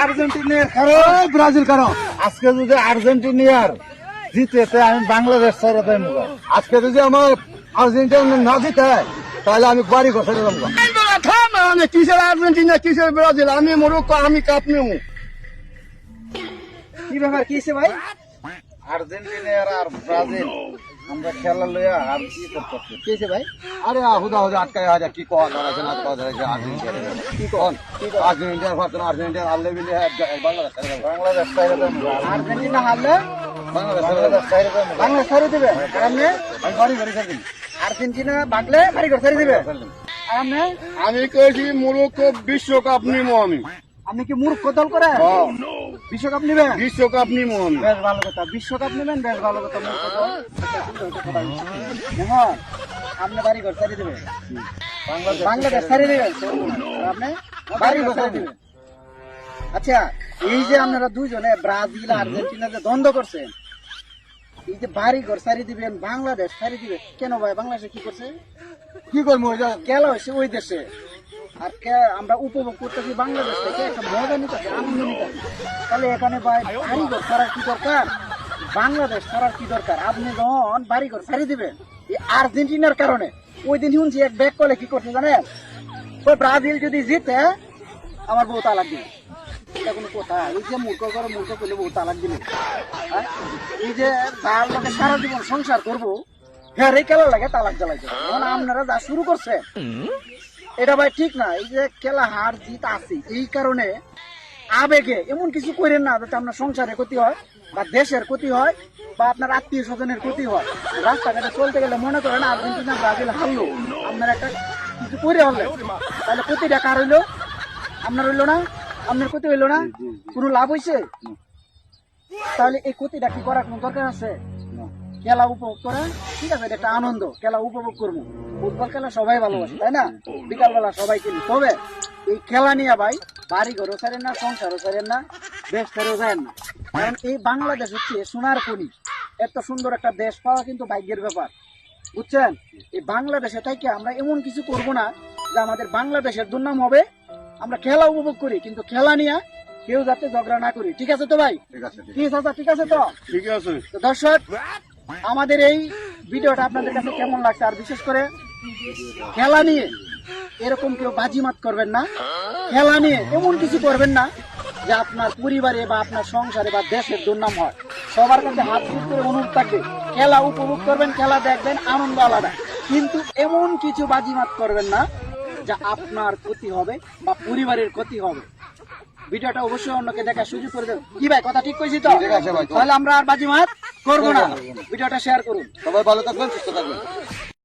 আর্জেন্টিনার কারো ব্রাজিল কারো আজকে যদি আর্জেন্টিনার জিতেতে আমি বাংলাদেশ ছেড়ে দেয় মুগা। আজকে যদি আমার আর্জেন্টিনা না জিতে তাহলে আমি বাড়ি ঘর ছেড়ে দেবো। কিসের আর্জেন্টিনা কিসের ব্রাজিল, আমি মরক্কো, আমি কাপ নেবো। কি ব্যাপার কি হয়েছে ভাই? আর্জেন্টিনার আর ব্রাজিল আমরা খেলা লইয়া আর কি করতেছি কি হয়েছে ভাই? আরে হুদা হুদা আটকায় হাজা কি কোয়া ধরাছে না কোয়া ধরাছে আর্জেন্টিনা কি কোন আর্জেন্টিনার ভাবছেন আর্জেন্টিনা হারলে বিলে বাংলাদেশ ছেড়ে দেবো। আর্জেন্টিনা হারলে বাংলাদেশ ছেড়ে দেবো। বাংলাদেশ ছেড়ে দেবে আর আমি বাড়ি ঘরে ছেড়ে দিন। আর্জেন্টিনা ভাগলে বাড়ি ঘর ছেড়ে দিবে আর আমি কইছি মরক্কো বিশ্বকাপ নিবো আমি। আপনি কি মূর্খ দল করে বিশ্বকাপ নেবেন? বিশ্বকাপ নিবো আমি। বেশ ভালো কথা, বিশ্বকাপ নেবেন বেশ ভালো কথা। মূর্খ দল দেখুন আপনি বাড়ি ঘর ছেড়ে দেবে, বাংলাদেশ ছেড়ে দেবেন, আপনি বাড়ি ঘর ছেড়ে দেবেন। আচ্ছা এই যে আপনারা দুইজনে ব্রাজিল আর্জেন্টিনা যে দ্বন্দ্ব করছেন, এই যে বাড়ি ঘর ছাড়ি দিবেন বাংলাদেশ ছাড়ি দিবে কেন ভাই? বাংলাদেশে কি করছে? কি করবো? খেলা হয়েছে ওই দেশে আর আমরা উপভোগ করতেছি বাংলাদেশ থেকে, একটা মজা নিতেছি, আনন্দ নিতেছি। তাহলে এখানে ভাই বাড়ি ঘর ছাড়ার কি দরকার? বাংলাদেশ ছাড়ার কি দরকার? আপনি যখন বাড়ি ঘর ছাড়ি দিবেন এই আর্জেন্টিনার কারণে, ওই দিন শুনছি এক ব্যাক কলে কি করছে জানেন? ওই ব্রাজিল যদি জিতে আমার বউ তালাক দিবে। এটা কোনো কথা? এই যে মূর্খ করে মূর্খ করলে বউ তালাক দিবে। এই যে যার লোকে সারা জীবন সংসার করবো হ্যাঁ রে খেলা লাগে তালাক জ্বালাইছে। এখন আপনারা যা শুরু করছে এটা ভাই ঠিক না। এই যে খেলা হার জিত আছে এই কারণে আবেগে এমন কিছু করেন না যাতে আপনার সংসারের ক্ষতি হয় বা দেশের ক্ষতি হয় বা আপনার আত্মীয় স্বজনের ক্ষতি হয়। রাস্তাঘাটে চলতে গেলে মনে করেন আর্জেন্টিনা ব্রাজিল হারলো, আপনার একটা কিছু করে হলে তাহলে ক্ষতিটা কার হইলো? আপনার হইলো না? আপনার ক্ষতি হইলো না? কোনো লাভ হয়েছে? তাহলে এই ক্ষতিটা কি করার কোনো দরকার আছে? খেলা উপভোগ করা ঠিক আছে, এটা একটা আনন্দ, খেলা উপভোগ করবো। ফুটবল খেলা সবাই ভালোবাসে তাই না? বিকালবেলা সবাই খেলি। তবে এই খেলা নিয়ে ভাই বাড়ি ঘরও ছাড়েন না, সংসারও ছাড়েন না, দেশ ছেড়েও যায় না। কারণ এই বাংলাদেশ হচ্ছে সোনার খনি। এত সুন্দর একটা দেশ পাওয়া কিন্তু ভাগ্যের ব্যাপার, বুঝছেন? এই বাংলাদেশে থেকে আমরা এমন কিছু করব না যে আমাদের বাংলাদেশের দুর্নাম হবে। আমরা খেলা উপভোগ করি কিন্তু খেলা নিয়ে কেউ যাতে ঝগড়া না করি। ঠিক আছে তো ভাই? ঠিক আছে ঠিক আছে তো ঠিক আছে। দর্শক আমাদের এই ভিডিওটা আপনাদের কাছে কেমন লাগছে? আর বিশেষ করে খেলা নিয়ে এরকম কেউ বাজিমাত করবেন না, খেলা নিয়ে এমন কিছু করবেন না যে আপনার পরিবারে বা আপনার সংসারে বা দেশের দুর্নাম হয়। সবার কাছে হাত জোড় করে অনুরোধ থাকবে খেলা উপভোগ করবেন, খেলা দেখবেন, আনন্দ আলাদা, কিন্তু এমন কিছু বাজিমাত করবেন না যা আপনার ক্ষতি হবে বা পরিবারের ক্ষতি হবে। ভিডিওটা অবশ্যই অন্যকে দেখার সুযোগ করে দেবেন। কি ভাই কথা ঠিক কইছি তো? তাহলে আমরা আর বাজিমাত করবো না। ভিডিওটা শেয়ার করুন। সবাই ভালো থাকবেন, সুস্থ থাকবেন।